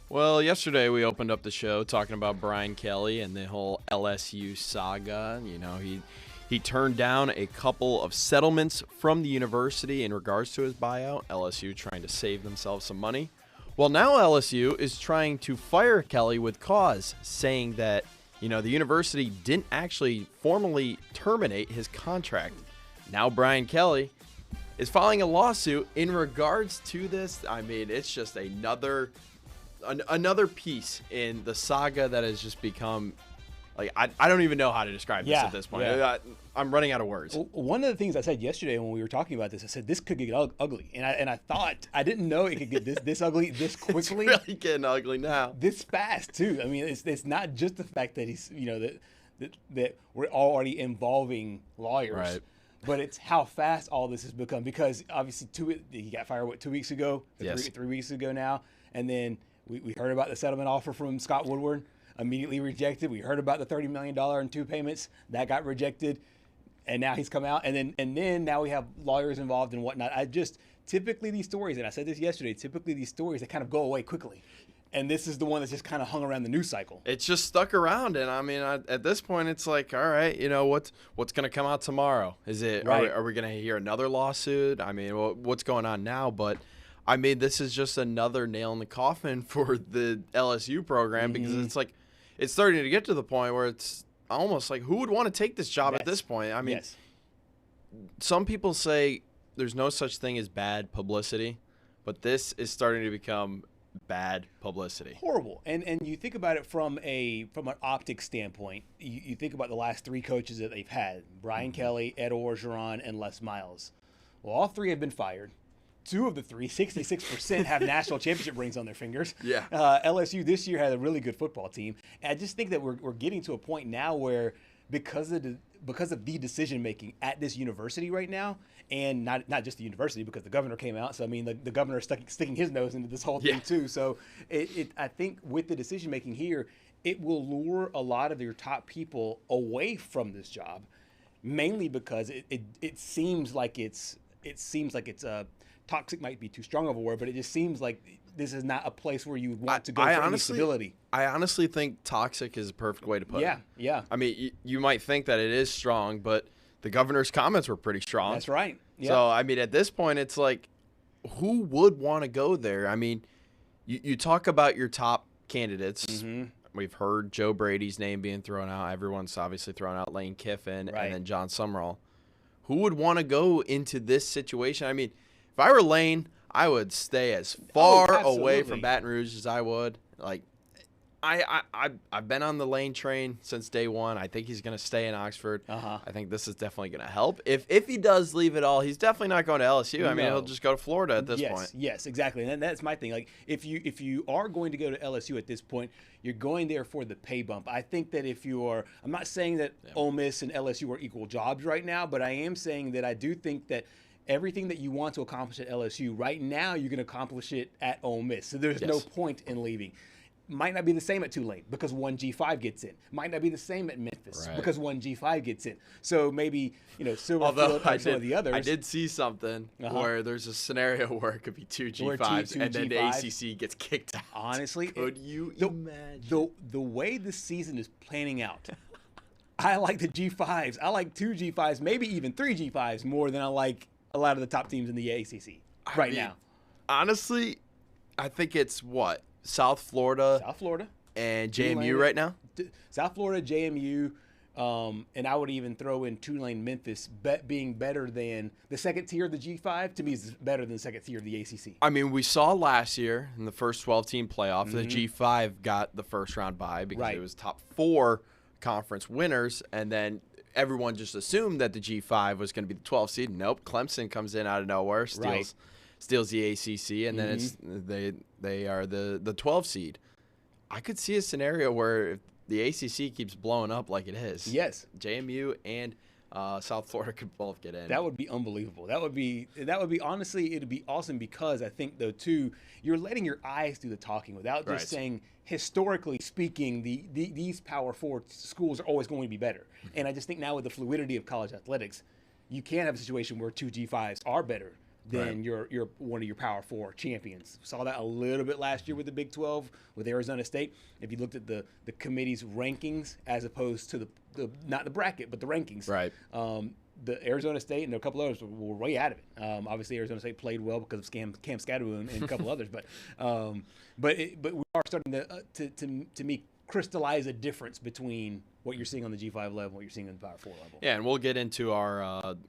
Well, yesterday we opened up the show talking about Brian Kelly and the whole LSU saga. He turned down a couple of settlements from the university in regards to his buyout. LSU trying to save themselves some money. Well, now LSU is trying to fire Kelly with cause, saying that, the university didn't actually formally terminate his contract. Now Brian Kelly is filing a lawsuit in regards to this. I mean, it's just another piece in the saga that has just become, like, I don't even know how to describe this at this point. Yeah. I'm running out of words. One of the things I said yesterday when we were talking about this, I said this could get ugly, and I thought I didn't know it could get this ugly this quickly. It's really getting ugly now. This fast too. I mean, it's not just the fact that he's that we're already involving lawyers. Right. But it's how fast all this has become, because obviously he got fired 2 weeks ago, Yes. 3 weeks ago now, and then we heard about the settlement offer from Scott Woodward, immediately rejected. We heard about the $30 million in 2 payments that got rejected, and now he's come out, and then now we have lawyers involved and whatnot. Typically these stories, and I said this yesterday, typically these stories, they kind of go away quickly. And this is the one that's just kind of hung around the news cycle. It's just stuck around, and I mean, at this point, it's like, all right, what's going to come out tomorrow? Is it? Right. Are we going to hear another lawsuit? I mean, what's going on now? But I mean, this is just another nail in the coffin for the LSU program, because it's like, it's starting to get to the point where it's almost like, who would want to take this job at this point? I mean, some people say there's no such thing as bad publicity, but this is starting to become bad publicity. Horrible. And you think about it from an optics standpoint. You think about the last 3 coaches that they've had: Brian Kelly, Ed Orgeron, and Les Miles. Well, all 3 have been fired. 2 of the 3, 66%, have national championship rings on their fingers. Yeah. LSU this year had a really good football team. And I just think that we're getting to a point now where, because of the decision making at this university right now, and not just the university, because the governor came out. So I mean, the governor is sticking his nose into this whole thing too. So I think with the decision making here, it will lure a lot of your top people away from this job, mainly because it seems like it's toxic might be too strong of a word, but it just seems like this is not a place where you would want to go for any stability. I honestly think toxic is a perfect way to put it. Yeah. I mean, you might think that it is strong, but the governor's comments were pretty strong. That's right. Yeah. So, I mean, at this point, it's like, who would want to go there? I mean, you talk about your top candidates. Mm-hmm. We've heard Joe Brady's name being thrown out. Everyone's obviously thrown out Lane Kiffin and then John Summerall. Who would want to go into this situation? I mean, if I were Lane, I would stay as far away from Baton Rouge as I would. Like, I've been on the Lane train since day one. I think he's going to stay in Oxford. I think this is definitely going to help. If he does leave it all, he's definitely not going to LSU. I mean, he'll just go to Florida at this point. Yes, exactly. And that's my thing. Like, if you are going to go to LSU at this point, you're going there for the pay bump. I think that I'm not saying that Ole Miss and LSU are equal jobs right now, but I am saying that I do think that everything that you want to accomplish at LSU right now, you can accomplish it at Ole Miss. So there's no point in leaving. Might not be the same at Tulane because 1G5 gets in. Might not be the same at Memphis because 1G5 gets in. So maybe, Silverfield or some of the others. I did see something where there's a scenario where it could be 2 G5s and then the ACC gets kicked out. Honestly, could you imagine? The way this season is planning out, I like the G5s. I like 2 G5s, maybe even 3 G5s more than I like a lot of the top teams in the ACC now. Honestly, I think it's what? South Florida, and JMU Tulane, right now. South Florida, JMU, and I would even throw in Tulane, Memphis, being better than the second tier of the G5. To me, is better than the second tier of the ACC. I mean, we saw last year in the first 12-team playoff, the G5 got the first round bye because it was top 4 conference winners, and then everyone just assumed that the G5 was going to be the 12th seed. Nope, Clemson comes in out of nowhere, steals the ACC, and then they are the 12 seed. I could see a scenario where if the ACC keeps blowing up like it is, JMU and South Florida could both get in. That would be unbelievable. That would be honestly, it'd be awesome, because I think though too, you're letting your eyes do the talking without just saying, historically speaking, these Power 4 schools are always going to be better. And I just think now with the fluidity of college athletics, you can have a situation where 2 G5s are better then you're one of your Power 4 champions. Saw that a little bit last year with the Big 12 with Arizona State. If you looked at the committee's rankings as opposed to the not the bracket but the rankings, Right. The Arizona State and a couple others were way out of it. Obviously, Arizona State played well because of Cam Scatterwood and a couple others, but we are starting to me crystallize a difference between what you're seeing on the G5 level and what you're seeing on the Power 4 level. Yeah, and we'll get into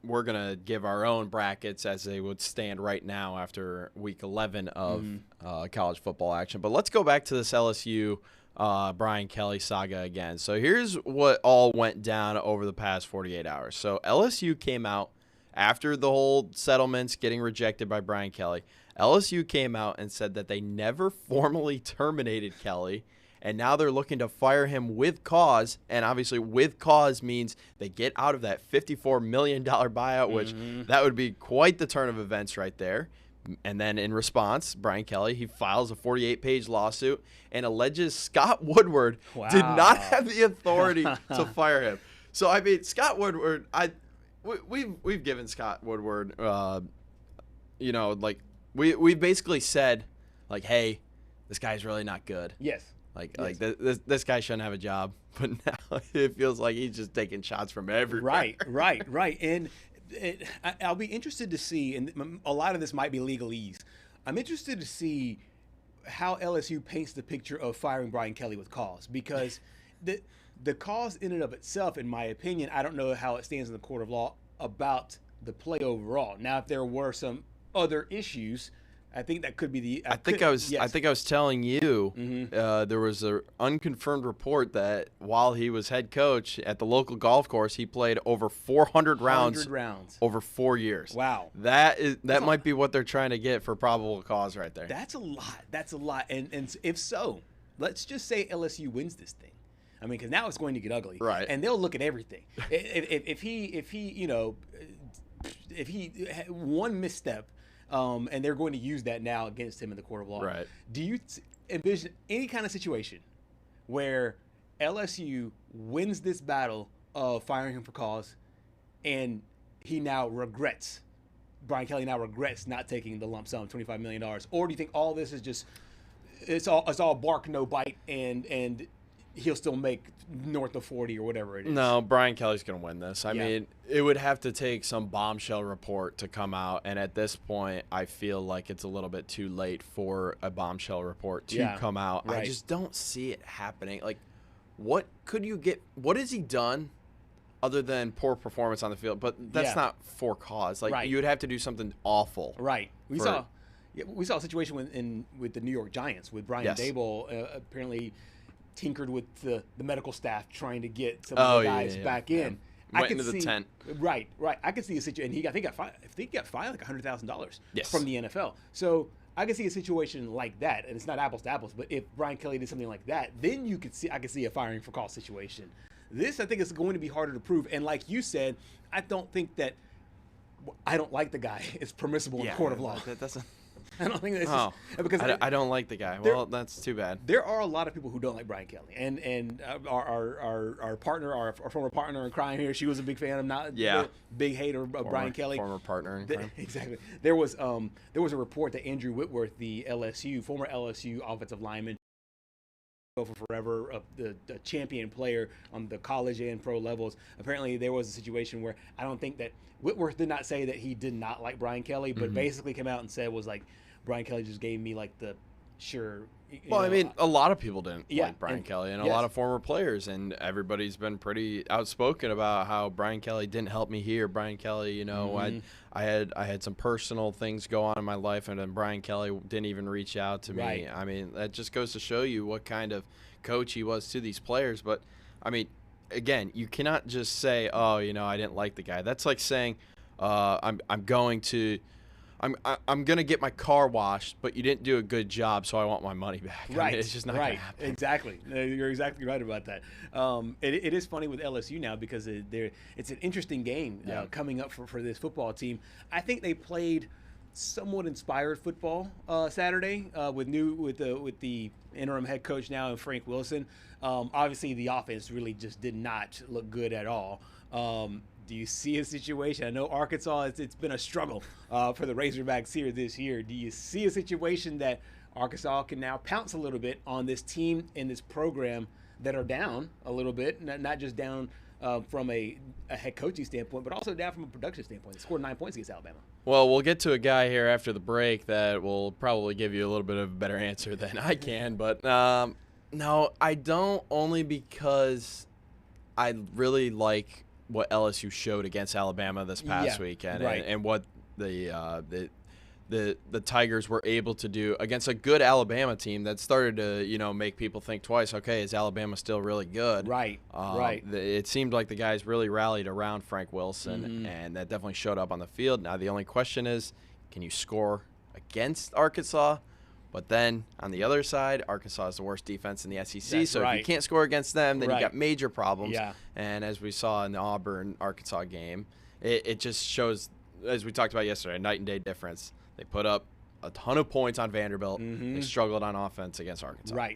we're going to give our own brackets as they would stand right now after Week 11 of college football action. But let's go back to this LSU Brian Kelly saga again. So here's what all went down over the past 48 hours. So LSU came out after the whole settlements getting rejected by Brian Kelly. LSU came out and said that they never formally terminated Kelly, and now they're looking to fire him with cause. And obviously with cause means they get out of that $54 million buyout, which that would be quite the turn of events right there. And then in response, Brian Kelly, he files a 48-page lawsuit and alleges Scott Woodward did not have the authority to fire him. So, I mean, Scott Woodward, we've given Scott Woodward, we've basically said, like, hey, this guy's really not good. Yes. This guy shouldn't have a job. But now it feels like he's just taking shots from everywhere. Right. And I'll be interested to see, and a lot of this might be legalese. I'm interested to see how LSU paints the picture of firing Brian Kelly with cause, because the cause in and of itself, in my opinion, I don't know how it stands in the court of law about the play overall. Now, if there were some other issues, I think that could be the. I think I was telling you there was an unconfirmed report that while he was head coach at the local golf course, he played over 400 rounds over 4 years. Wow, that might be what they're trying to get for probable cause right there. That's a lot. And if so, let's just say LSU wins this thing. I mean, because now it's going to get ugly, right? And they'll look at everything. if he one misstep. And they're going to use that now against him in the court of law. Right. Do you envision any kind of situation where LSU wins this battle of firing him for cause, and Brian Kelly now regrets not taking the lump sum, $25 million? Or do you think all this is just it's all bark no bite, and he'll still make north of 40 or whatever it is? No, Brian Kelly's going to win this. I mean, it would have to take some bombshell report to come out, and at this point, I feel like it's a little bit too late for a bombshell report to come out. Right. I just don't see it happening. Like, what has he done other than poor performance on the field? But that's not for cause. Like, you would have to do something awful. Right. We saw a situation with the New York Giants with Brian Daboll apparently tinkered with the medical staff trying to get some of the guys back in. Went into the tent. Right. I could see a situation, and I think he got fined like $100,000 from the NFL. So I could see a situation like that, and it's not apples to apples. But if Brian Kelly did something like that, then I could see a firing for cause situation. This, I think, is going to be harder to prove. And like you said, I don't think that I don't like the guy is permissible in the court of law. That doesn't. I don't think that's because I don't like the guy. Well, that's too bad. There are a lot of people who don't like Brian Kelly, and our partner, our former partner in crime here, she was a big fan. I'm not a big hater of Brian Kelly. Former partner in crime. Exactly. There was a report that Andrew Whitworth, the former LSU offensive lineman, for forever, the champion player on the college and pro levels. Apparently, there was a situation where I don't think that Whitworth did not say that he did not like Brian Kelly, but basically came out and said was like, Brian Kelly just gave me like the sure. I mean, a lot of people didn't like Brian Kelly, and a lot of former players, and everybody's been pretty outspoken about how Brian Kelly didn't help me here. Brian Kelly, I had some personal things go on in my life, and then Brian Kelly didn't even reach out to me. I mean, that just goes to show you what kind of coach he was to these players. But I mean, again, you cannot just say, "Oh, I didn't like the guy." That's like saying, I'm gonna get my car washed, but you didn't do a good job, so I want my money back. Right, I mean, it's just not gonna happen. Exactly. You're exactly right about that. It is funny with LSU now because it's an interesting game coming up for this football team. I think they played somewhat inspired football Saturday with the interim head coach now and Frank Wilson. Obviously, the offense really just did not look good at all. Do you see a situation? I know Arkansas, it's been a struggle for the Razorbacks here this year. Do you see a situation that Arkansas can now pounce a little bit on this team and this program that are down a little bit, not just down from a head coaching standpoint, but also down from a production standpoint? They scored 9 points against Alabama. Well, we'll get to a guy here after the break that will probably give you a little bit of a better answer than I can. But no, I don't, only because I really like what LSU showed against Alabama this past weekend, right. and what the Tigers were able to do against a good Alabama team that started to make people think twice. Okay, is Alabama still really good? Right. It seemed like the guys really rallied around Frank Wilson, and that definitely showed up on the field. Now the only question is, can you score against Arkansas? But then on the other side, Arkansas is the worst defense in the SEC. That's so right. if you can't score against them, then Right. you got major problems. Yeah. And as we saw in the Auburn-Arkansas game, it just shows, as we talked about yesterday, a night and day difference. They put up a ton of points on Vanderbilt. They struggled on offense against Arkansas. Right.